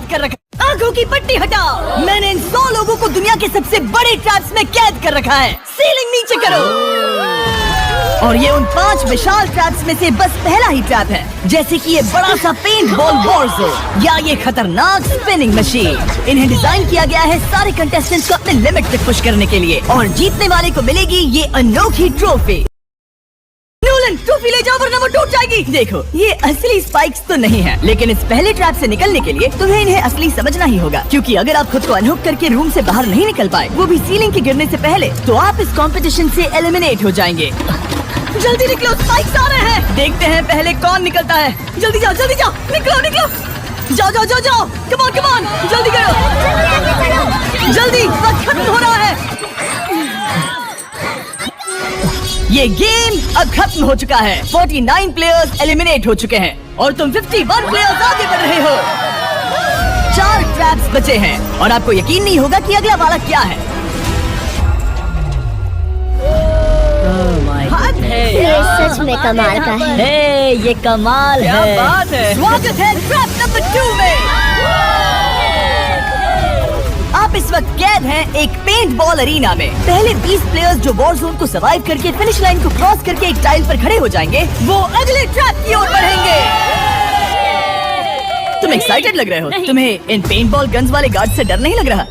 कैद कर रखा। आंखों की पट्टी हटाओ। मैंने इन 100 लोगों को दुनिया के सबसे बड़े ट्रैप्स में कैद कर रखा है। सीलिंग नीचे करो। और ये उन 5 विशाल ट्रैप्स में से बस पहला ही ट्रैप है, जैसे कि ये बड़ा सा पेंट बॉल वॉरज़ो या ये खतरनाक स्पिनिंग मशीन। इन्हें डिजाइन किया गया है सारे कंटेस्टेंट्स को अपने लिमिट तक पुश करने के लिए, और जीतने वाले को मिलेगी ये अनोखी ट्रॉफी। नोलन, ट्रॉफी ले जाओ वरना वो टूट जाएगी। देखो, ये असली स्पाइक्स तो नहीं है, लेकिन इस पहले ट्रैप से निकलने के लिए तुम्हें इन्हें असली समझना ही होगा, क्योंकि अगर आप खुद को अनहुक करके रूम से बाहर नहीं निकल पाए, वो भी सीलिंग के गिरने से पहले, तो आप इस कंपटीशन से एलिमिनेट हो जाएंगे। जल्दी निकलो, स्पाइक्स आ रहे हैं। देखते हैं पहले कौन निकलता है। जल्दी जाओ, निकलो। जाओ, कम ऑन, जल्दी करो, जल्दी, वक्त खत्म हो रहा है। ये गेम अब खत्म हो चुका है। 49 प्लेयर्स एलिमिनेट हो चुके हैं और तुम 51 प्लेयर्स आगे बढ़ रहे हो। 4 ट्रैप्स बचे हैं और आपको यकीन नहीं होगा कि अगला वाला क्या है। ये सच में कमाल का है। ये कमाल है। बात है। स्वागत है ट्रैप नंबर 2 में। आप इस वक्त कैद हैं एक पेंट बॉल अरीना में। पहले 20 प्लेयर्स जो वॉर जोन को सर्वाइव करके फिनिश लाइन को क्रॉस करके एक टाइल पर खड़े हो जाएंगे, वो अगले ट्रैप की ओर बढ़ेंगे। तुम एक्साइटेड लग रहे हो। तुम्हें इन पेंट बॉल गन्स वाले गार्ड से डर नहीं लग रहा?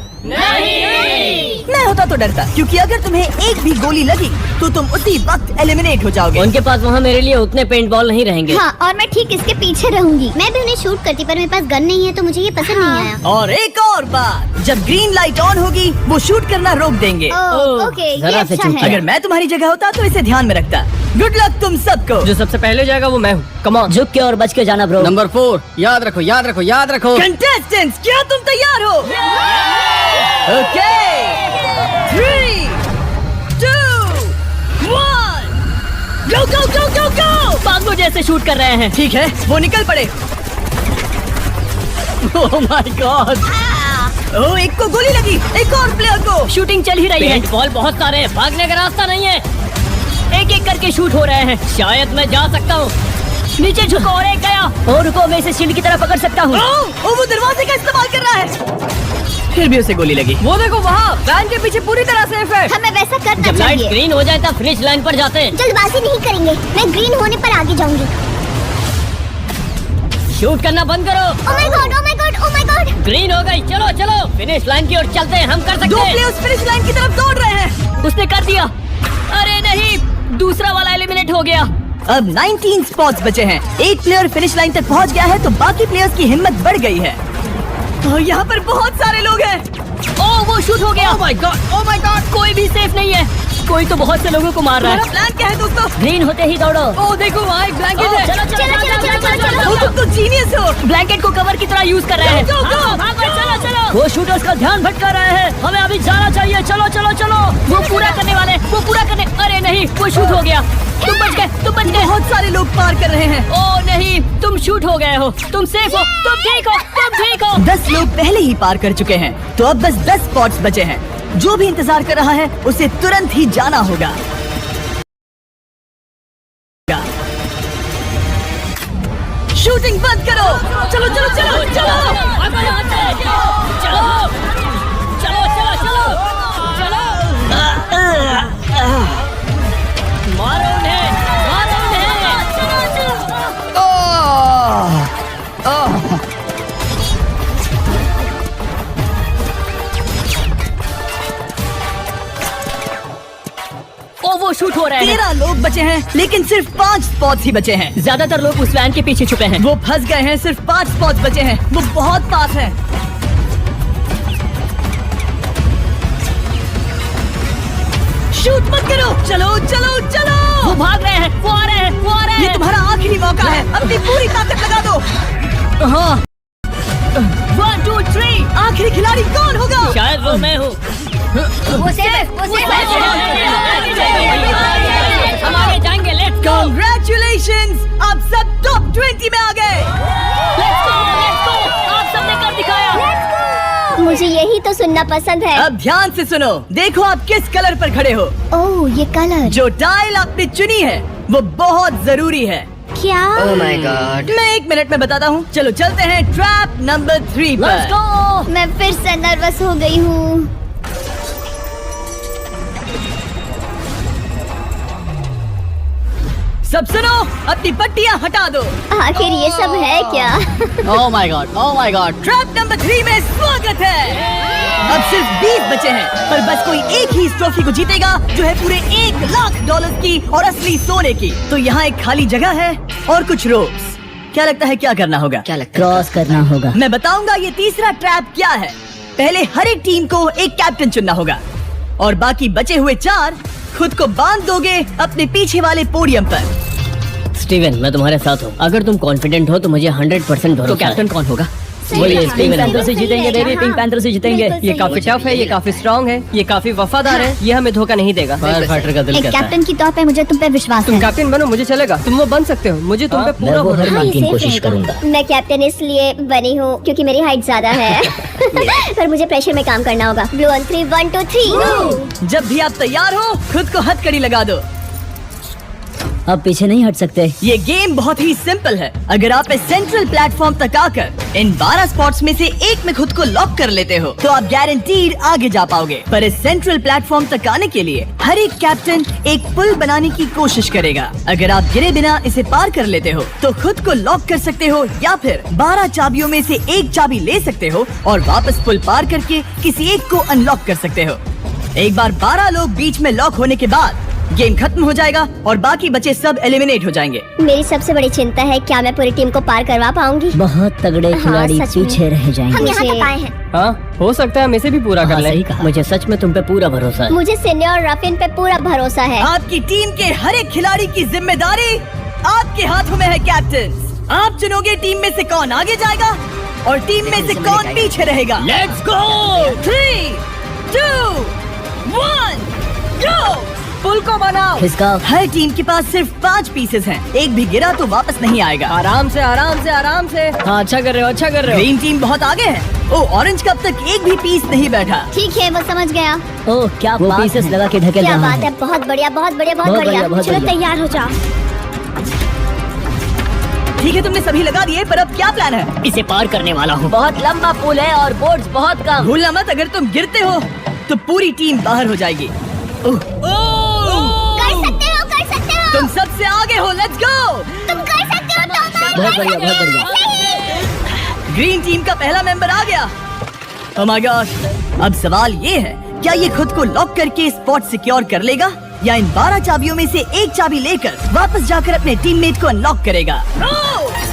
मैं होता तो डरता, क्योंकि अगर तुम्हें एक भी गोली लगी तो तुम उसी वक्त एलिमिनेट हो जाओगे। उनके पास वहाँ मेरे लिए उतने पेंट बॉल नहीं रहेंगे। हाँ, और मैं ठीक इसके पीछे रहूंगी। मैं भी उन्हें शूट करती, पर मेरे पास गन नहीं है तो मुझे ये पसंद नहीं आया। और एक और बात, जब ग्रीन लाइट ऑन होगी वो शूट करना रोक देंगे। ओके, ये जरा से अच्छा चूक है। अगर मैं तुम्हारी जगह होता तो इसे ध्यान में रखता। गुड लक तुम सबको। जो सबसे पहले जाएगा वो मैं हूँ। कम ऑन, झुक के और बच के जाना ब्रो। नंबर 4, याद रखो। कंटेस्टेंट्स, क्या तुम तैयार हो? Okay, 3, 2, 1, go! बागो जैसे शूट कर रहे हैं। ठीक है, वो निकल पड़े। ओह माय गॉड, ओह, एक को गोली लगी, एक और प्लेयर को। शूटिंग चल ही रही है। पेंट बॉल बहुत सारे हैं, भागने का रास्ता नहीं है। एक करके शूट हो रहे हैं। शायद मैं जा सकता हूँ। नीचे झुको और एक गया। और रुको, मैं इसे शील्ड की तरह पकड़ सकता हूँ। वो दरवाजे का इस्तेमाल कर रहा है। फिर भी उसे गोली लगी। वो देखो वहाँ, लाइन के पीछे पूरी तरह सेफ है। हमें वैसा करना जब लाइट चाहिए। ग्रीन हो जाए तब फिनिश लाइन पर जाते हैं। जल्दबाजी नहीं करेंगे। मैं ग्रीन होने पर आगे जाऊंगी। शूट करना बंद करो। ओह माय गॉड। ग्रीन हो गई। चलो फिनिश लाइन की ओर चलते हैं। हम कर सकते 2 हैं। प्लेयर्स फिनिश लाइन की तरफ दौड़ रहे हैं। उसने कर दिया। अरे नहीं, दूसरा वाला एलिमिनेट हो गया। अब 19 स्पॉट्स बचे हैं। एक प्लेयर फिनिश लाइन तक पहुंच गया है, तो बाकी प्लेयर्स की हिम्मत बढ़ गई है। और यहाँ पर बहुत सारे लोग हैं। ओह, वो शूट हो गया। ओह माय गॉड, कोई भी सेफ नहीं है। कोई तो बहुत से लोगों को मार रहा है। प्लान क्या है दोस्तों? ग्रीन होते ही दौड़ो। ओह देखो, वहाँ एक ब्लैंकेट है। चलो। तुम तो जीनियस हो। ब्लैंकेट को कवर की तरह यूज कर रहे हैं। Go, go, go, चलो। वो शूटर्स का ध्यान भटका रहे हैं। हमें अभी जाना चाहिए। चलो। वो पूरा करने। अरे नहीं, वो शूट हो गया। तुम बच गए। बहुत सारे लोग पार कर रहे हैं। ओह नहीं, तुम शूट हो गए हो। तुम सेफ हो। तुम ठीक हो। 10 लोग पहले ही पार कर चुके हैं, तो अब बस 10 स्पॉट्स बचे हैं। जो भी इंतजार कर रहा है उसे तुरंत ही जाना होगा। शूटिंग बंद करो। चलो। मारो उन्हें। वो शूट हो रहे हैं। 13 लोग बचे हैं, लेकिन सिर्फ 5 स्पॉट्स ही बचे हैं। ज्यादातर लोग उस वैन के पीछे छुपे हैं। वो फंस गए हैं। सिर्फ 5 स्पॉट्स बचे हैं। वो बहुत पास है। शूट मत करो। चलो। वो भाग रहे हैं। वो आ रहे हैं। ये तुम्हारा आखिरी मौका है। अपनी पूरी ताकत लगा दो। हाँ। 1, 2, 3। आखिरी खिलाड़ी कौन होगा? शायद वो मैं हूँ। वो सेफ। हम आगे जाएंगे। Let's go. Congratulations! आप सब टॉप 20 में आ गए। Let's go. आप सबने कर दिखाया। मुझे यही तो सुनना पसंद है। अब ध्यान से सुनो। देखो आप किस कलर पर खड़े हो। ओह, ये कलर। जो टाइल आपने चुनी है वो बहुत जरूरी है, क्या? ओह माय गॉड। मैं 1 मिनट में बताता हूँ। चलो चलते हैं ट्रैप नंबर 3 लेट्स पर। गो। मैं फिर से नर्वस हो गई हूँ। सब सुनो, अपनी पट्टियाँ हटा दो। आखिर ये सब है क्या? ओह my God, oh my God. Trap number 3 में स्वागत है। अब सिर्फ 20 बचे हैं, पर बस कोई एक ही इस ट्रॉफी को जीतेगा जो है पूरे $1,00,000 की और असली सोने की। तो यहाँ एक खाली जगह है और कुछ रोप्स। क्या लगता है क्या करना होगा? क्या लगता है? क्रॉस करना होगा। मैं बताऊंगा ये तीसरा ट्रैप क्या है। पहले हर एक टीम को एक कैप्टन चुनना होगा और बाकी बचे हुए 4 खुद को बांध दोगे अपने पीछे वाले पोडियम पर। स्टीवन, मैं तुम्हारे साथ हूँ। अगर तुम कॉन्फिडेंट हो तो मुझे 100% भरोसा तो कैप्टन कौन होगा? बोलिए, पिंक स्टीवन। पैंथर से जीतेंगे, बेबी, पिंक पैंथर से जीतेंगे। बिल्कुल ये सही। काफी टफ है, ये काफी स्ट्रांग है, ये काफी वफादार है, ये हमें धोखा नहीं देगा। फायर फाइटर का दिल एक कहता है। कैप्टन की तौर पे मुझे तुम पे विश्वास तुम है। कैप्टन बनो, मुझे चलेगा। तुम वो बन सकते हो, मुझे तुम पे मैं पूरा वो हर भरोसा है। मुमकिन सेफ कोशिश रहेगा। करूंगा। मैं कैप्टन इसलिए बनी हूँ क्योंकि मेरी हाइट ज्यादा है। पर मुझे प्रेशर में काम करना होगा। Blue on 3, 1 2 3। जब भी आप तैयार हो खुद को हथकड़ी लगा दो। अब पीछे नहीं हट सकते। ये गेम बहुत ही सिंपल है। अगर आप इस सेंट्रल प्लेटफॉर्म तक आकर इन 12 स्पॉट्स में से एक में खुद को लॉक कर लेते हो तो आप गारंटीड आगे जा पाओगे। पर इस सेंट्रल प्लेटफॉर्म तक आने के लिए हर एक कैप्टन एक पुल बनाने की कोशिश करेगा। अगर आप गिरे बिना इसे पार कर लेते हो तो खुद को लॉक कर सकते हो या फिर 12 चाबियों में से एक चाबी ले सकते हो और वापस पुल पार करके किसी एक को अनलॉक कर सकते हो। एक बार 12 लोग बीच में लॉक होने के बाद गेम खत्म हो जाएगा और बाकी बचे सब एलिमिनेट हो जाएंगे। मेरी सबसे बड़ी चिंता है क्या मैं पूरी टीम को पार करवा पाऊंगी? बहुत तगड़े हाँ, खिलाड़ी सच में। पीछे रह जाएंगे। हम यहाँ तक आए हैं। हाँ, हो सकता है हम इसे भी पूरा कर हाँ, लें। सही कहा। मुझे सच में तुम पे पूरा भरोसा है। मुझे सीनियर रफिन पे पूरा भरोसा है। आपकी टीम के हर एक खिलाड़ी की जिम्मेदारी आपके हाथों में है कैप्टन। आप चुनोगे टीम में से कौन आगे जाएगा और टीम में से कौन पीछे रहेगा। Let's go. 3, 2, 1, गो। पुल को बनाओ। खिसकाओ। हर टीम के पास सिर्फ 5 पीसेस हैं। एक भी गिरा तो वापस नहीं आएगा। आराम से, आराम से, आराम से। हाँ, अच्छा कर रहे हो, अच्छा कर रहे हो। ग्रीन टीम बहुत आगे है। ओ, ऑरेंज का अब तक एक भी पीस नहीं बैठा। ठीक है, वो समझ गया। ओह, क्या वो बात pieces है। लगा के ढकेल क्या रहा बात है, बहुत बढ़िया, बहुत बढ़िया, बहुत बहुत बढ़िया। बढ़िया, बहुत चलो बढ़िया। तैयार हो जाओ। ठीक है, तुमने सभी लगा दिए, पर अब क्या प्लान है? इसे पार करने वाला हूँ। बहुत लंबा पुल है और बोर्ड्स बहुत कम। भूलना मत, अगर तुम गिरते हो तो पूरी टीम बाहर हो जाएगी। ओह, कर सकते हो। तुम सबसे आगे हो। Let's go. तुम कर सकते हो, तुम। बहुत बढ़िया, बहुत बढ़िया। ग्रीन टीम का पहला मेंबर आ गया। ओह माय गॉड। अब सवाल ये है, क्या ये खुद को लॉक करके स्पॉट सिक्योर कर लेगा या इन 12 चाबियों में से एक चाबी लेकर वापस जाकर अपने टीममेट को अनलॉक करेगा?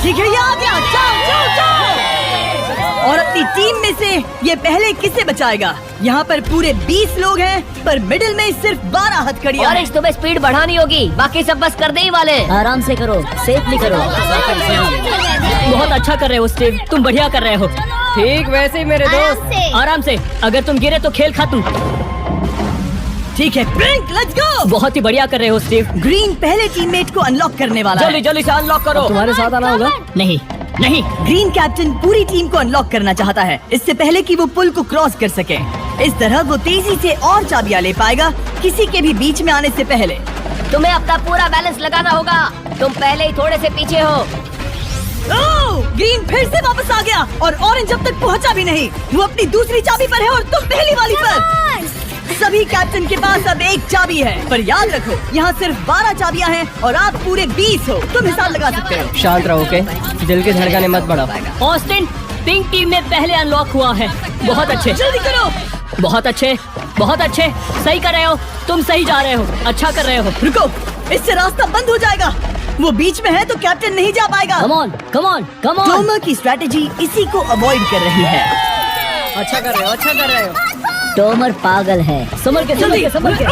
ठीक है, ये आ गया। जाओ, जाओ, जाओ। और अपनी टीम में से ये पहले किसे बचाएगा? यहाँ पर पूरे 20 लोग हैं, पर मिडिल में सिर्फ 12 हथकड़ियाँ हैं। ऑरेंज, तुम्हें स्पीड बढ़ानी होगी, बाकी सब बस कर दे ही वाले। आराम से करो, सेफली करो। बहुत अच्छा कर रहे हो स्टीव, तुम बढ़िया कर रहे हो। ठीक वैसे ही मेरे आराम दोस्त। से। आराम से, अगर तुम गिरे तो खेल खत्म। ठीक है, पिंक, लेट्स गो। बहुत ही बढ़िया कर रहे हो स्टीव। ग्रीन पहले टीममेट को अनलॉक करने वाला जल्दी है। जल्दी से अनलॉक करो। तुम्हारे साथ आना होगा। नहीं नहीं, ग्रीन कैप्टन पूरी टीम को अनलॉक करना चाहता है, इससे पहले कि वो पुल को क्रॉस कर सके। इस तरह वो तेजी से और चाबियां ले पाएगा, किसी के भी बीच में आने से पहले। तुम्हें अपना पूरा बैलेंस लगाना होगा। तुम पहले ही थोड़े से पीछे हो। ओह, ग्रीन फिर से वापस आ गया और ऑरेंज अब तक पहुंचा भी नहीं। वो अपनी दूसरी चाबी पर है और तुम पहली वाली पर। सभी कैप्टन के पास अब एक चाबी है, पर याद रखो यहाँ सिर्फ 12 चाबियां हैं और आप पूरे 20 हो। तुम हिसाब लगा सकते हो। शांत रहो, ओके? दिल की धड़कनें मत बढ़ाओ। ऑस्टिन, पिंक टीम में पहले अनलॉक हुआ है। बहुत अच्छे, जल्दी करो। बहुत अच्छे, बहुत अच्छे। सही कर रहे हो, तुम सही जा रहे हो, अच्छा कर रहे हो। रुको, इससे रास्ता बंद हो जाएगा। वो बीच में है तो कैप्टन नहीं जा पाएगा। Come on, come on, come on. Tomar की स्ट्रेटेजी इसी को अवॉइड कर रही है। अच्छा कर रहे हो, अच्छा कर रहे हो। टोमर पागल है। संभल के, संभल के, संभल के।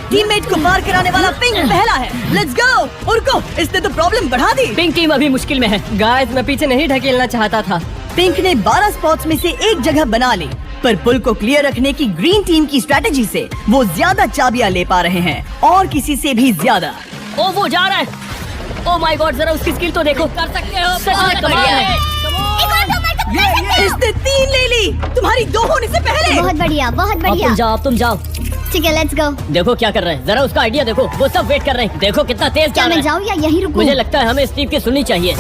टीममेट को पार कराने वाला पिंक पहला है। Let's go. रुको, इसने तो प्रॉब्लम बढ़ा दी। पिंक टीम अभी मुश्किल में है। गाइस, मैं पीछे नहीं ढकेलना चाहता था। पिंक ने 12 स्पॉट्स में से एक जगह बना ली, पर पुल को क्लियर रखने की ग्रीन टीम की स्ट्रेटेजी से वो ज्यादा चाबियां ले पा रहे हैं और किसी से भी ज्यादा। ओ, वो जा रहा है। ओ माय गॉड, जरा उसकी स्किल तो देखो। कर सकते हो, सच में कमाल है। इसने 3 ले ली, तुम्हारी 2 होने से पहले। बहुत बढ़िया, बहुत अब बढ़िया। तुम जाओ, अब तुम जाओ। ठीक है, लेट्स गो। देखो क्या कर रहे हैं, जरा उसका आइडिया देखो, वो सब वेट कर रहे हैं। देखो कितना तेज क्या जा रहा मैं है। जाऊँ या यहीं रुकूं? मुझे लगता है हमें स्टीव की सुननी चाहिए।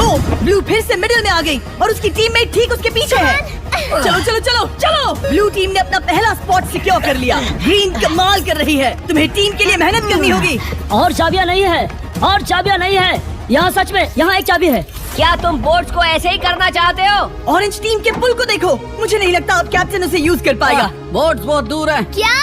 ओह, ब्लू फिर से मिडिल में आ गई और उसकी टीममेट ठीक उसके पीछे है। चलो चलो चलो चलो। ब्लू टीम ने अपना पहला स्पॉट सिक्योर कर लिया। ग्रीन कमाल कर रही है। तुम्हें टीम के लिए मेहनत करनी होगी। और चाबियां नहीं है, और चाबियां नहीं है। यहाँ सच में यहाँ एक चाबी है। क्या तुम बोट्स को ऐसे ही करना चाहते हो? ऑरेंज टीम के पुल को देखो। मुझे नहीं लगता अब कैप्टन उसे यूज कर पाएगा। बोट्स बहुत दूर है। क्या?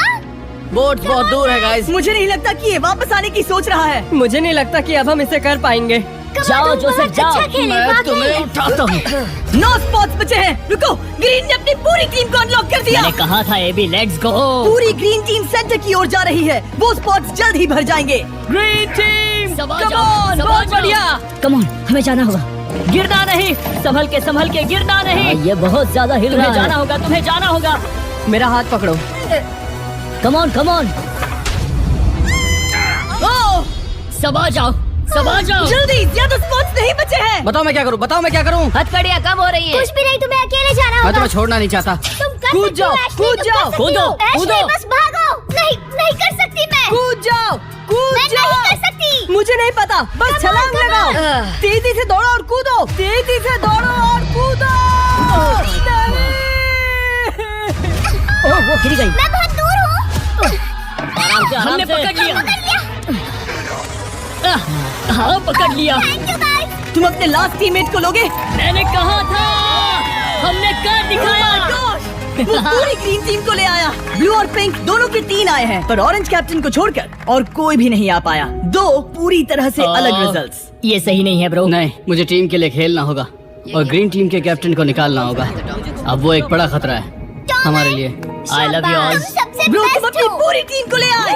बोट्स बहुत दूर है गाइस। मुझे नहीं लगता कि ये वापस आने की सोच रहा है। मुझे नहीं लगता कि अब हम इसे कर पाएंगे। जाओ जोसेफ जाओ, अच्छा खेले, मैं वाकई। तुम्हें उठाता हूँ। 9 स्पॉट्स बचे हैं। रुको, ग्रीन ने अपनी पूरी टीम को अनलॉक कर दिया। मैंने कहा था एबी, लेट्स गो। पूरी ग्रीन टीम सेंटर की ओर जा रही है। वो स्पॉट्स जल्द ही भर जाएंगे। ग्रीन टीम, सबा come जाओ, on, सबा बहुत जाओ। बढ़िया। कम ऑन, हमें जाना होगा। गिरना नहीं, संभल के गिरना नहीं। ये बहुत ज्यादा हिल रहा है। जाना होगा, तुम्हें जाना होगा। मेरा हाथ पकड़ो। कम ऑन कम ऑन, ओह, सबा जाओ, सबा जाओ। जल्दी, ज्यादा स्पॉट्स नहीं बचे हैं। बताओ मैं क्या करूँ, बताओ मैं क्या करूँ। हथकड़ियाँ कम हो रही है। कुछ भी नहीं, तुम्हें अकेले जाना मैं होगा। तुम्हें छोड़ना नहीं चाहता। तुम कर कूद सकती हो, जाओ, एशली, कूद तुम जाओ, कर सकती कूदो, हो। एशली, कूदो। बस भागो। नहीं, नहीं कर सकती मैं। कूद जाओ, मैं कूद नहीं जाओ। कर सकती। मुझे नहीं पता, बस Come on, छलांग come लगाओ। on। तेजी से दौड़ो और कूदो। तेजी से दौड़ो और कूदो। नहीं। ओह, वो गिर गई। मैं बहुत दूर हूँ। आराम से, हमने पकड़ लिया। हाँ, पकड़ लिया। Thank you guys. तुम अपने लास्ट टीममेट को लोगे? मैंने कहा था, हमने कर दिखाया। वो पूरी ग्रीन टीम को ले आया। ब्लू और पिंक दोनों के 3 आए हैं, पर ऑरेंज कैप्टन को छोड़कर और कोई भी नहीं आ पाया। 2 पूरी तरह से अलग रिजल्ट्स। ये सही नहीं है ब्रो। नहीं, मुझे टीम के लिए खेलना होगा और ग्रीन टीम के कैप्टन को निकालना होगा। अब वो एक बड़ा खतरा है हमारे लिए। I love you all. तुम सबसे ब्रो, तुम बेस्ट अपनी हो। पूरी टीम को ले आए।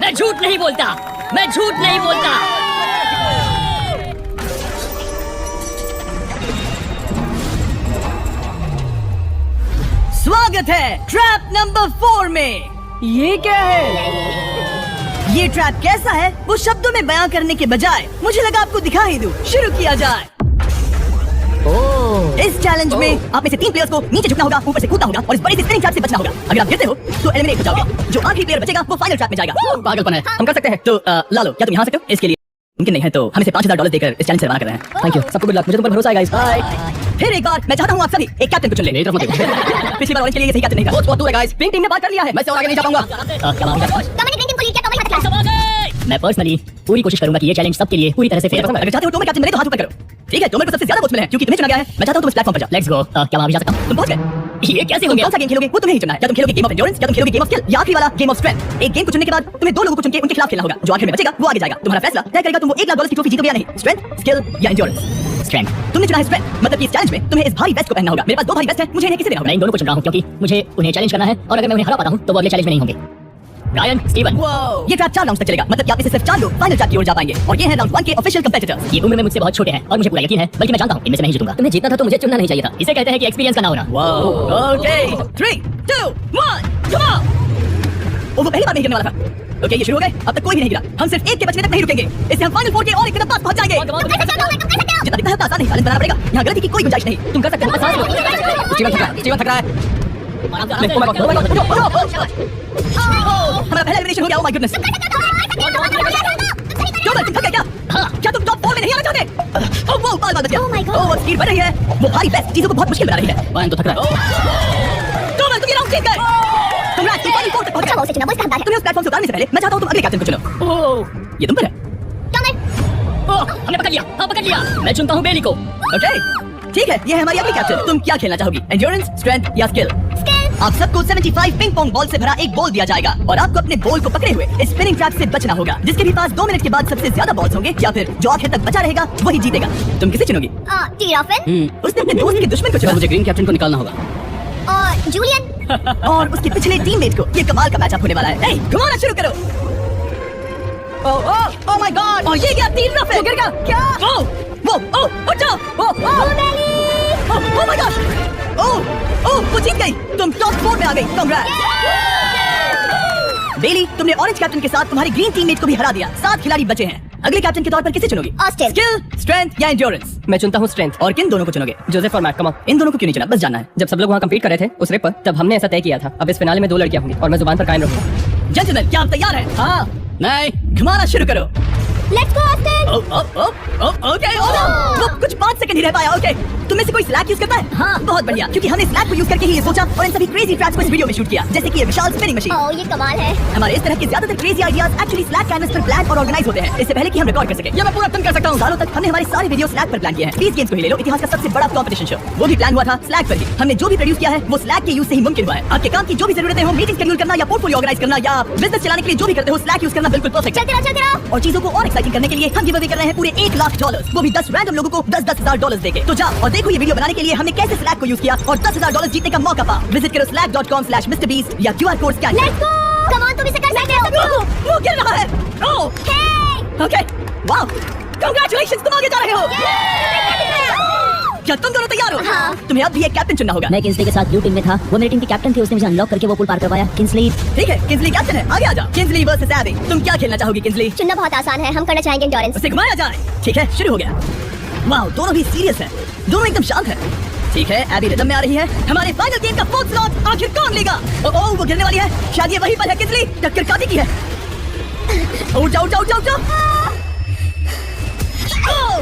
मैं झूठ नहीं बोलता, मैं झूठ नहीं बोलता। स्वागत है ट्रैप नंबर 4 में। ये क्या है? ये ट्रैप कैसा है वो शब्दों में बयां करने के बजाय मुझे लगा आपको दिखा ही दूं। शुरू किया जाए। इस चैलेंज में आप में से 3 प्लेयर्स को नीचे झुकना होगा, ऊपर से कूदना होगा और इस बड़ी से स्पिनिंग ट्रैप से बचना होगा। अगर आप गिरते हो तो एलिमिनेट हो जाओगे। जो आखिरी प्लेयर बचेगा वो फाइनल ट्रैप में जाएगा। पागलपन है। हम कर सकते हैं। तो लालो, क्या तुम यहाँ आ सकते हो? इसके लिए मुमकिन नहीं है तो हम इसे $5000 देकर इस चैलेंज से रवाना कर रहे हैं। थैंक यू, सबको गुड लक। मुझे तुम पर भरोसा है गाइस। बाय। फिर एक बार मैं चाहता हूँ आप सभी एक कैप्टन को चुन ले। मेरी तरफ मत देखो। पिछली बार ऑरेंज के लिए ये सही कैप्टन नहीं था। बहुत दूर है गाइस। पिंक टीम ने बात कर लिया है। मैं इससे और आगे नहीं जा पाऊंगा। कमेंट ग्रीन टीम को लीड किया, कमेंट हाथ खिलाया। मैं पर्सनली पूरी कोशिश करूंगा कि ये चैलेंज सबके लिए पूरी तरह से फेयर हो। अगर चाहते हो टोमर कैप्टन बने तो हाथ ऊपर करो। ठीक है, टोमर को सबसे ज्यादा वोट्स मिले हैं क्योंकि तुम्हें चुना गया है। मैं चाहता हूँ तुम इस प्लेटफॉर्म पर जाओ। Let's go. क्या मैं अभी जा सकता हूँ? तुम पहुंच गए। ये कैसे हो तुम गया? कौन सा गेम खेलोगे वो तुम्हें ही चुनना है। क्या तुम खेलोगे गेम ऑफ एंड्योरेंस या तुम खेलोगे गेम ऑफ स्किल या आखिरी वाला गेम ऑफ स्ट्रेंथ। एक गेम को चुनने के बाद तुम्हें 2 लोगों को चुन के उनके खिलाफ खेलना होगा। जो आखिर में बचेगा वो आगे जाएगा। तुम्हारा फैसला तय करेगा तुम वो $1,00,000 की ट्रॉफी जीतोगे या नहीं। स्ट्रेंथ, स्किल या एंड्योरेंस। स्ट्रेंथ। तुमने चुना है स्ट्रेंथ, मतलब कि इस चैलेंज में तुम्हें इस भारी वेस्ट को पहनना होगा। मेरे पास 2 भारी वेस्ट है, मुझे इन्हें किसे देना होगा? मैं इन दोनों को चुन रहा हूँ क्योंकि मुझे उन्हें चैलेंज करना है और अगर मैं उन्हें हरा पाता हूँ तो वो अगले चैलेंज में नहीं होंगे। Ryan, Steven. ये ट्रैप 4 राउंड्स तक चलेगा, मतलब कि आप में से सिर्फ 4 लोग फाइनल ट्रैप की ओर जा पाएंगे और ये हैं राउंड 1 के ऑफिशियल कंपेटिटर्स। ये उम्र में मुझसे बहुत छोटे हैं और मुझे पूरा यकीन है, बल्कि मैं जानता हूँ इनमें से मैं ही जीतूंगा। तुम्हें जीतना था तो मुझे चुनना नहीं चाहिए था। इसे कहते हैं कि एक्सपीरियंस का ना होना। Okay, 3, 2, 1, come on. वो पहली बार नहीं गिरने वाला था। ओके, ये शुरू हो गए। अब तक कोई भी नहीं गिरा। हम सिर्फ एक के बचने तक नहीं रुकेंगे। इससे हम फाइनल 4 के और एक कदम पास पहुंच जाएंगे। जितना दिखता है उतना आसान नहीं, चैलेंज बनाना पड़ेगा। यहाँ गलती की कोई गुंजाइश नहीं। तुम कर सकते हो। सांस लो। जीवन थक रहा है। हमारा पहला एलिमिनेशन हो गया। Oh my goodness. टोमर, तुम थक गए क्या? क्या तुम टॉप 4 में नहीं आना चाहते? ओह वो बाल बच गया। Oh my God. Oh, speed बढ़ रही है। वो भारी वेस्ट चीजों को बहुत मुश्किल बना रही है। बायन तो थक रहा है। टोमर, तुम ये राउंड जीत गए। तुम रात की फाइनल 4 तक पहुंच अच्छा, गए। वो उसे चुना, वो इसका हकदार है। तुम्हें उस प्लेटफॉर्म से उतारने से पहले मैं चाहता हूँ तुम अगले कैप्टन को चुनो। ये तुम पर है। कमेंट। हमने पकड़ लिया। हाँ, पकड़ लिया। मैं चुनता हूँ बेली को। ओके, ठीक है, ये है हमारी अगली कैप्टन। तुम क्या खेलना चाहोगी? एंड्योरेंस, स्ट्रेंथ या स्किल? आप सबको 75 पिंग पोंग बॉल से भरा एक बॉल दिया जाएगा और आपको अपने बॉल को पकड़े हुए इस स्पिनिंग ट्रैप से बचना होगा, जिसके भी पास 2 मिनट के बाद सबसे ज्यादा बॉल्स होंगे या फिर जो आखिर तक बचा रहेगा वही जीतेगा। तुम किसे चुनोगी? टीराफिन उसने अपने दोस्त के दुश्मन को चुना मुझे ग्रीन कैप्टन को निकालना होगा। और जूलियन। और उसके पिछले टीममेट को। ये कमाल का मैचअप होने वाला है। घुमाना शुरू करो। ओह माय गॉड! और ये क्या टीराफिन? वो गिर गया क्या? वो उठ जाओ। ओह माय गॉड! ओह वो जीत गई। तुम टॉप 4 में आ गई। कांग्रेट्स। बेली, तुमने ऑरेंज कैप्टन के साथ तुम्हारी ग्रीन टीममेट को भी हरा दिया। 7 खिलाड़ी बचे हैं। अगले कैप्टन के तौर पर किसे चुनोगे? ऑस्टिन। स्किल, स्ट्रेंथ या एंड्योरेंस? मैं चुनता हूँ स्ट्रेंथ। और किन दोनों को चुनोगे? जोसेफ और मैट, कम ऑन। इन दोनों को क्यों नहीं चुना? बस जानना है। जब सब लोग वहाँ कम्पीट कर रहे थे उस रेप पर, तब हमने ऐसा तय किया था अब इस फिनाले में 2 लड़कियां होंगी और मैं जुबान पर कायम रहूंगा। जेंटलमैन, क्या आप तैयार हैं? हाँ नहीं घुमाना शुरू करो। Let's go Austin. ओके, वो कुछ 5 सेकंड ही रह पाया। ओके, तुम में से कोई स्लैक यूज करता है? हाँ, बहुत बढ़िया, क्योंकि हमने स्लैक को यूज करके ही ये सोचा और इन सभी क्रेजी ट्रैक्स को इस वीडियो में शूट किया, जैसे कि ये विशाल स्पिनिंग मशीन। ओह, ये कमाल है। हमारे इस तरह के ज्यादातर crazy ideas actually slack canvas पर प्लान और ऑर्गेनाइज होते हैं, इससे पहले कि हम रिकॉर्ड कर सके। ये मैं पूरा कर सकता हूँ। सालों तक हमने हमारे सारे वीडियो स्लैक पर प्लान किए हैं। 20 गेम्स को ही ले लो, इतिहास का सबसे बड़ा कंपटीशन शो, वो भी प्लान हुआ था स्लैक पर ही। हमने जो भी प्रोड्यूस किया है वो स्लैक के यूज से ही मुमकिन हुआ है। आपके काम की जो भी जरूरतें हो, मीटिंग शेड्यूल करना या पोर्टफोलियो ऑर्गेनाइज करना या बिजनेस चलाने के लिए जो भी करते हो, स्लैक यूज करना बिल्कुल परफेक्ट है। चलते रहो। और चीजों को और एक्साइटिंग करने के लिए हम गिव अवे कर रहे हैं पूरे $1,00,000, वो भी 10 रैंडम लोगों को $10,000 देके। तो जाओ और देखो ये वीडियो बनाने के लिए हमने कैसे स्लैक को यूज किया और $10,000 जीतने का मौका पा। विजिट करो slack.com/MrBeast या QR code scan. Let's go. Come on, तुम इसे कर सकते हो। वो गिर रहा है। ओह, हे, ओके, वाओ, कांग्रेचुलेशंस, तुम आगे जा रहे हो। क्या तुम दोनों तैयार हो? हाँ। तुम्हें अब भी एक कैप्टन चुनना होगा। मैं किंसली के साथ ब्लू टीम में था, वो मेरी टीम के कैप्टन थे, उसने मुझे अनलॉक करके वो पुल पार करवाया। किंसली, ठीक है, किंसली कैप्टन है, आगे आ जा। किंसली वर्सेस एबी, तुम क्या खेलना चाहोगी किंसली? चुनना बहुत आसान है, हम करना चाहेंगे एंड्योरेंस। उसे घुमाया जाए। ठीक है, शुरू हो गया। वाओ, दोनों भी सीरियस हैं, दोनों एकदम शांत हैं। ठीक है, एबी रिदम में आ रही है। हमारे फाइनल गेम का 4th स्लॉट आखिर कौन लेगा? ओह, वो गिरने वाली है, शायद ये वही पल है। किंसली टक्कर काटी की है। उठ जाओ, जाओ, जाओ, जाओ। ओह,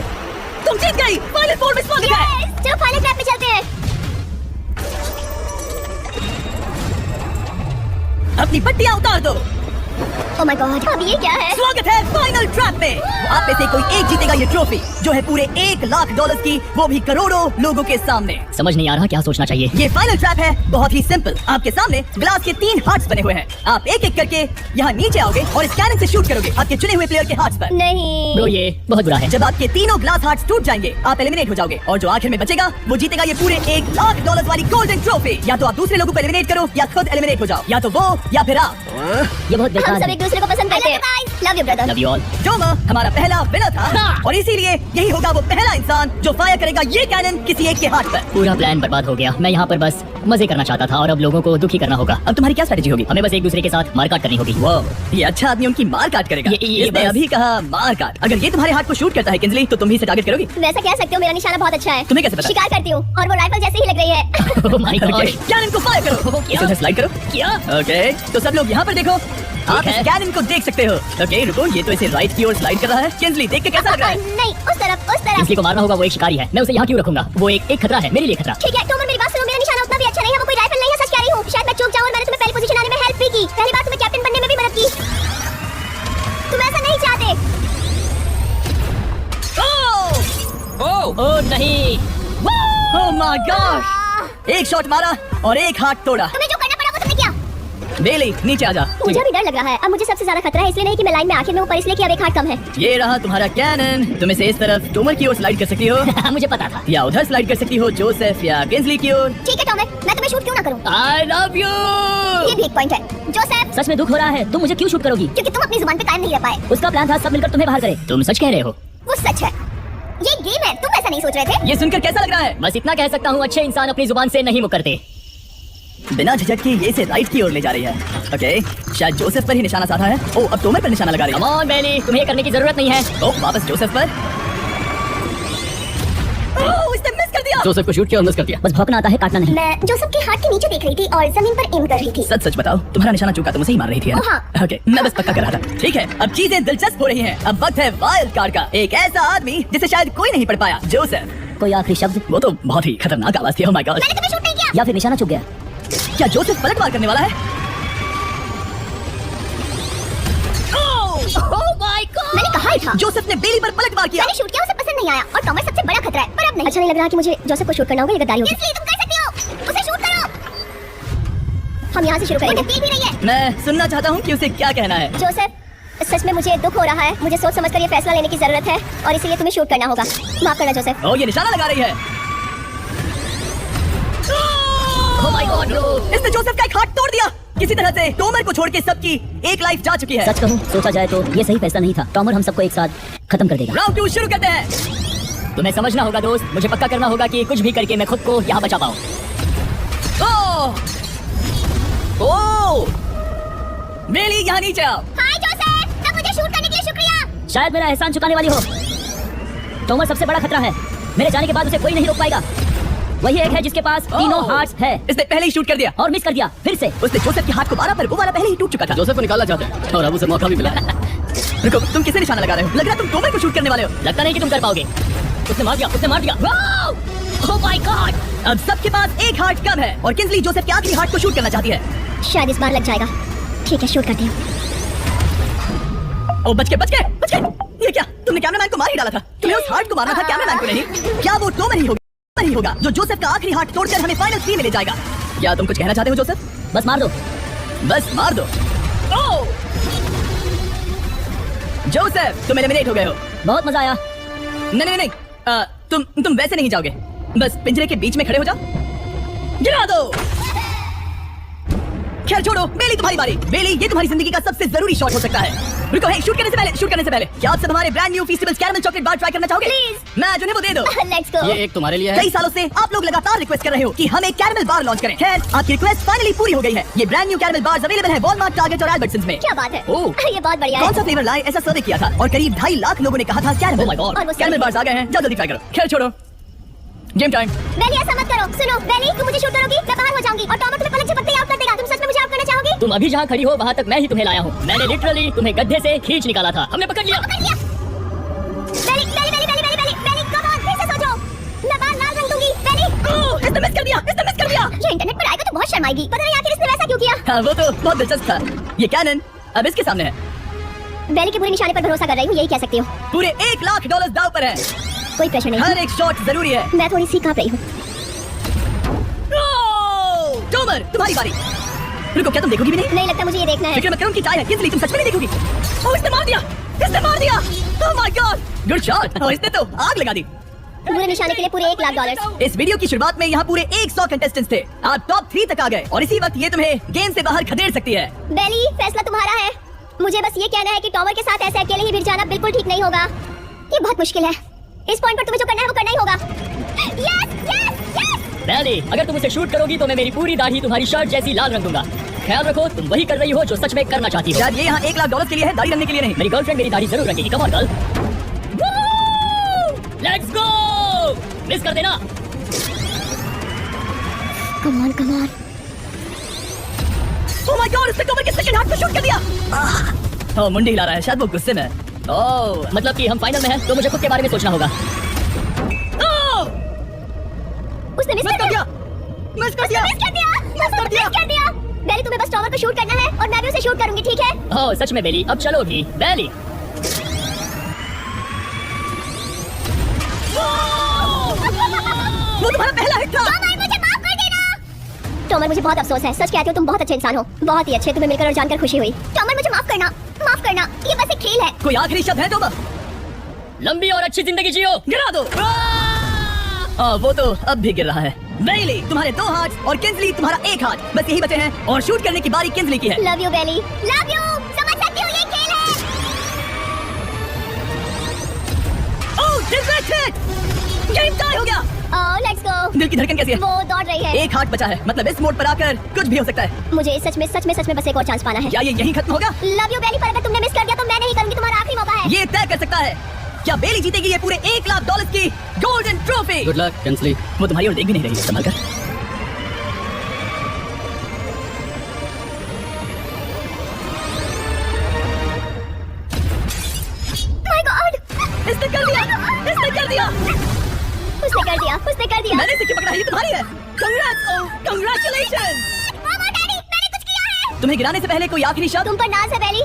तुम जीत गई। फाइनल 4 में स्वागत है। चलो फाइनल ट्रैप में चलते हैं। अपनी पट्टियां उतार दो। ओह माय गॉड, अब ये क्या है? स्वागत है फाइनल ट्रैप में। आप में से कोई एक जीतेगा ये ट्रॉफी, जो है पूरे $1,00,000 की, वो भी करोड़ों लोगों के सामने। समझ नहीं आ रहा क्या सोचना चाहिए। ये फाइनल ट्रैप है, बहुत ही सिंपल। आपके सामने ग्लास के 3 हार्ट्स बने हुए हैं। आप एक एक करके यहाँ नीचे आओगे और इस कैनन से शूट करोगे आपके चुने हुए प्लेयर के हार्ट्स पर। नहीं। ब्रो, ये बहुत बुरा है। जब आपके तीनों ग्लास हार्ट्स टूट जाएंगे, आप एलिमिनेट हो जाओगे और जो आखिर में बचेगा वो जीतेगा ये पूरे $1,00,000 वाली गोल्डन ट्रॉफी। या तो आप दूसरे लोगों को एलिमिनेट करो या खुद एलिमिनेट हो जाओ, या तो वो या फिर आप। ये बहुत हम बेकार सब है। एक दूसरे को पसंद करते हैं। Love you brother. Love you all. जोमा हमारा पहला विनर था और इसीलिए यही होगा वो पहला इंसान जो फायर करेगा ये कैनन किसी एक के हाथ पर। पूरा प्लान बर्बाद हो गया। मैं यहाँ पर बस मजे करना चाहता था और अब लोगों को दुखी करना होगा। अब तुम्हारी क्या स्ट्रेटेजी होगी? हमें बस एक दूसरे के साथ मारकाट करनी होगी। वो ये अच्छा आदमी उनकी मार काट करेगा। ये इसने बस- अभी कहा मार काट। अगर ये तुम्हारे हाथ को शूट करता है किंजली, तो तुम भी इसे टारगेट करोगी। वैसा कह सकते हो, मेरा निशाना बहुत अच्छा है। तुम्हें कैसे पता? शिकार करती हूँ और वो राइफल जैसे ही लग रही है। Oh my God। कैनन को फायर करो। क्या? इसे स्लाइड करो। क्या? ओके, तो सब लोग यहाँ पर देखो, आप इस है। कैनन को देख सकते हो। ओके, रुको, ये तो इसे राइट की ओर स्लाइड कर रहा है। किंजली देख के कैसा लग रहा है? नहीं, उस तरफ, उस तरफ। किंसली को मारना होगा, वो एक शिकारी है। मैं उसे यहाँ क्यों रखूंगा? वो एक खतरा है, मेरे लिए खतरा। ठीक है, तुम मेरी बात सुनो, मेरा निशाना उतना भी अच्छा नहीं है, वो कोई राइफल नहीं है, सच कह रही हूँ। शायद मैं चूक जाऊँ और मैंने तुम्हें पहली पोजीशन आने में हेल्प भी की। पहली बार तुम्हें कैप्टन बनने में भी मदद की। तुम ऐसा नहीं चाहते। ओह नहीं। ओह माय गॉड, एक शॉट मारा और एक हाथ तोड़ा। तुम्हें जो करना पड़ा वो तुमने किया। बेली नीचे आ जा। मुझे भी डर लग रहा है। अब मुझे सबसे ज्यादा खतरा है, इसलिए नहीं कि मैं लाइन में आखिर में हूँ, पर इसलिए कि अब एक हाथ कम है। ये रहा तुम्हारा कैनन। तुम इसे इस तरफ टोमर की ओर स्लाइड कर सकती हो मुझे पता था। या उधर स्लाइड कर सकती हो, जोसेफ या किंजली की ओर। ठीक है टॉमर, मैं तुम्हें शूट क्यों ना करूँ? I love you. ये भी एक पॉइंट है। जोसेफ, सच में दुख हो रहा है। तुम मुझे क्यों शूट करोगी? क्योंकि तुम अपनी जुबान पे कायम नहीं रह पाए। उसका प्लान था सब मिलकर तुम्हें बाहर करे। तुम सच कह रहे हो? वो सच है, ये गेम है, तुम ऐसा नहीं सोच रहे थे। ये सुनकर कैसा लग रहा है? बस इतना कह सकता हूँ, अच्छे इंसान अपनी जुबान से नहीं मुकरते। बिना झिझक के ये इसे राइट की ओर ले जा रही है। ओके, शायद जोसेफ पर ही निशाना साधा है। ओ, अब टोमर पर निशाना लगा रही कम है। ऑन बेली, तुम्हें करने की जरूरत नहीं है। ओ, वापस जोसेफ पर। ओ, इसने मिस कर दिया। जोसेफ को शूट किया और मिस कर दिया। बस भौंकना आता है, काटना नहीं। मैं जोसेफ के हाथ के नीचे देख रही थी और जमीन पर एम कर रही थी। सच सच बताओ, तुम्हारा निशाना चूका, तुम उसे ही मार रही थी, है ओ, ना? हाँ। ओके, मैं बस पक्का कर रहा था। ठीक है, अब चीजें दिलचस्प हो रही हैं। अब वक्त है वाइल्ड कार्ड का। एक ऐसा आदमी जिसे शायद कोई नहीं पढ़ पाया, जोसेफ। कोई आखिरी शब्द? वो तो बहुत ही खतरनाक आवाज थी। ओह माय गॉड। मैंने तुम्हें शूट नहीं किया। या फिर निशाना चुक गया? क्या जोसेफ पलटवार करने वाला है? मैंने कहा ही था। जोसेफ ने बेली पर पलटवार किया। मैंने शूट किया, उसे पसंद नहीं आया और टॉमर सबसे बड़ा खतरा है, पर अब नहीं। अच्छा नहीं लग रहा कि मुझे जोसेफ को शूट करना होगा, ये गद्दारी होगी। इसलिए तुम कर सकती हो, उसे शूट करो। हम यहाँ से शुरू करेंगे। देख भी रही है। मैं सुनना चाहता हूँ कि उसे क्या कहना है। जोसेफ, सच में मुझे दुख हो रहा है। मुझे सोच समझकर ये फैसला लेने की जरूरत है और इसीलिए तुम्हें शूट करना होगा। माफ करना जोसेफ। ओ, ये निशाना लगा रही है। Oh my God, bro। इसने जोसेफ का एक हाथ तोड़ दिया। किसी तरह से टोमर को छोड़ के सबकी एक लाइफ जा चुकी है। सच कहूँ, सोचा जाए तो ये सही फैसला नहीं था। टॉमर हम सबको एक साथ खत्म कर देगा। राउंड 2 शुरू करते हैं। तुम्हें समझना होगा दोस्त, मुझे पक्का करना होगा कि कुछ भी करके मैं खुद को यहाँ बचा पाऊँ। ओ, बेली यहाँ नीचे आओ। हाय जोसेफ, तब मुझे शूट करने के लिए शुक्रिया। शायद मेरा एहसान चुकाने वाली हो। टॉमर सबसे बड़ा खतरा है, मेरे जाने के बाद उसे कोई नहीं रोक पाएगा। वही एक है जिसके पास तीनों हार्ट्स है। इसने पहले ही शूट कर दिया और मिस कर दिया फिर से। उसने जोसेफ के हाथ को मारा पर वो वाला पहले ही टूट चुका था। जोसेफ को निकालना चाहते हैं और अब उसे मौका भी मिला है। रुको, तुम किसे निशाना लगा रहे हो? लग रहा है तुम टॉमर को शूट करने वाले हो। लगता नहीं कि तुम कर पाओगे। उसने मार दिया, उसने मार दिया। ओह माय गॉड! अब सबके पास एक हार्ट कम है और किंजली जोसेफ के आखिरी हार्ट को शूट करना चाहती है। शायद इस बार लग जाएगा। ठीक है, शूट करती हूँ। ओ बच गए। ये क्या? तुमने कैमरामैन को मार ही डाला था। तुम्हें उस हार्ट को मारना था, कैमरामैन को नहीं। क्या वो टॉमर ही होगा जो जोसेफ का आखिरी हार्ट तोड़कर हमें फाइनल 3 में ले जाएगा? क्या तुम कुछ कहना चाहते हो जोसेफ? बस मार दो। बस मार दो। ओ! जोसेफ, तुम एलिमिनेट हो गए हो। बहुत मजा आया। नहीं। तुम वैसे नहीं जाओगे। बस पिंजरे के बीच में खड़े हो जाओ। गिरा दो। खैर छोड़ो, बेली तुम्हारी बारी। बेली, ये तुम्हारी जिंदगी का सबसे जरूरी शॉट हो सकता है। रुको, हे, शूट करने से पहले क्या आप सब हमारे brand new festivals caramel chocolate bar try करना चाहोगे? Please. मैं उन्हें वो दे दो। Let's go. ये एक तुम्हारे लिए है। कई सालों से आप लोग लगातार रिक्वेस्ट कर रहे हो कि हम एक कैरेमल बार लॉन्च करें। खैर, आपकी रिक्वेस्ट फाइनली पूरी हो गई है। ये brand new caramel bars available है वॉलमार्ट, टारगेट और अल्बर्ट्संस में। क्या बात है? ओह। ये बहुत बढ़िया कौन है। सा फ्लेवर लाए, ऐसा सर्वे किया था और करीब 2.5 लाख लोगों ने कहा था कैरेमल। Oh my God. और वो कैरेमल बार्स आ गए हैं, जल्दी ट्राई करो। खैर छोड़ो, गेम टाइम। बेली, ऐसा मत करो। सुनो बेली, तुम मुझे शूट करोगी, मैं बाहर हो जाऊंगी और टॉमर तुम्हें पलक झपकते ही आउट कर देगा। तुम सच में मुझे आउट करना चाहोगी? तुम अभी जहाँ खड़ी हो वहाँ तक मैं ही तुम्हें लाया हूँ। मैंने लिटरली तुम्हें गड्ढे से खींच निकाला था। हमने पकड़ लिया। पकड़ लिया। बेली, कम ऑन, फिर से सोचो। मैं बाहर लाल रंग दूंगी। बेली, इसने मिस कर दिया। ये इंटरनेट पर आएगा तो बहुत शर्माएगी। पता नहीं आखिर इसने वैसा क्यों किया। हाँ, वो तो बहुत दिलचस्प था। ये कैनन अब इसके सामने है। बेली के पूरे निशाने पर भरोसा कर रही हूँ, यही कह सकती हूँ। पूरे $1 लाख दाव पर है। कोई प्रेशर नहीं। हर एक शॉट जरूरी है। मैं थोड़ी सी कांप रही हूँ। टॉमर, तुम्हारी बारी। रुको, क्या तुम देखोगी भी नहीं? नहीं लगता मुझे ये देखना है। फिक्र मत करो, उनकी चाय है। किंजली, तुम सच में नहीं देखोगी? ओह, इसने मार दिया। ओह माय गॉड, गुड शॉट। और इसने तो आग लगा दी। पूरे निशाने के लिए पूरे $1 लाख। इस वीडियो की शुरुआत में यहाँ पूरे 100 कंटेस्टेंट्स थे। आप टॉप 3 तक आ गए और इसी वक्त ये तुम्हें गेम से बाहर खदेड़ सकती है। बेली, फैसला तुम्हारा है। मुझे बस ये कहना है कि टॉमर के साथ ऐसे अकेले ही भिड़ जाना बिल्कुल ठीक नहीं होगा। ये बहुत मुश्किल है। इस पॉइंट पर तुम्हें जो करना है वो करना ही होगा। यस। बेली, अगर तुम उसे शूट करोगी तो मैं मेरी पूरी दाढ़ी तुम्हारी शर्ट जैसी लाल रंग दूंगा। ख्याल रखो, तुम वही कर रही हो जो सच में करना चाहती हो। शायद ये यहाँ $1 लाख के लिए है, दाढ़ी रंगने के लिए नहीं। मेरी गर्लफ्रेंड मेरी दाढ़ी जरूर रंगेगी। Come on girl, let's go. Miss कर देना। Come on. Oh my god, इसने टॉमर के सेकंड हार्ट को शूट कर दिया। ओह, मुंडी हिला रहा है, शायद वो गुस्से में है। ओह, मतलब कि हम फाइनल में हैं तो मुझे खुद के बारे में सोचना होगा। उसने मिस कर दिया। मिस कर दिया। बेली, तुम्हें बस टॉमर को शूट करना है और मैं भी उसे शूट करूंगी, ठीक है? ओह सच में बेली, अब चलो भी। बेली, वो तुम्हारा पहला हिट था। मुझे माफ कर देना। टॉमर, मुझे बहुत अफसोस है। सच कहती हो, तुम बहुत अच्छे इंसान हो। बहुत ही अच्छे। तुम्हें मिलकर और जानकर खुशी हुई। टॉमर, मुझे माफ करना। ये बस एक खेल है। कोई आखिरी शब्द है टॉमर? लंबी और अच्छी जिंदगी जियो। गिरा दो। वो तो अब भी गिर रहा है। बेली, तुम्हारे 2 हार्ट और किंजली तुम्हारा 1 हार्ट, बस यही बचे हैं और शूट करने की बारी किंजली की है। Love you Bailey, love you. समझ सकती हूँ, ये खेल है। Oh, defect hit. Game tie हो गया। Oh, let's go. दिल की धड़कन कैसी है? वो दौड़ रही है। 1 हार्ट बचा है, मतलब इस मोड पर आकर कुछ भी हो सकता है। मुझे सच में बस एक और चांस पाना है। क्या ये यहीं खत्म होगा? लव यू बेली, पर अगर तुमने मिस कर दिया तो मैं नहीं करूंगी। तुम्हारा आखिरी मौका है। ये तय कर सकता है क्या बेली जीतेगी ये पूरे $1 लाख की golden trophy. Good luck Kinjali. वो तुम्हारी ओर देख भी नहीं रही है, संभल कर। माय गॉड, इसने कर दिया। उसने कर दिया। मैंने इसे क्यों पकड़ा? ये तुम्हारी है। Congratulations! मामा, डैडी, मैंने कुछ किया है। तुम्हें गिराने से पहले कोई आखिरी शब्द? तुम पर नाज है बेली।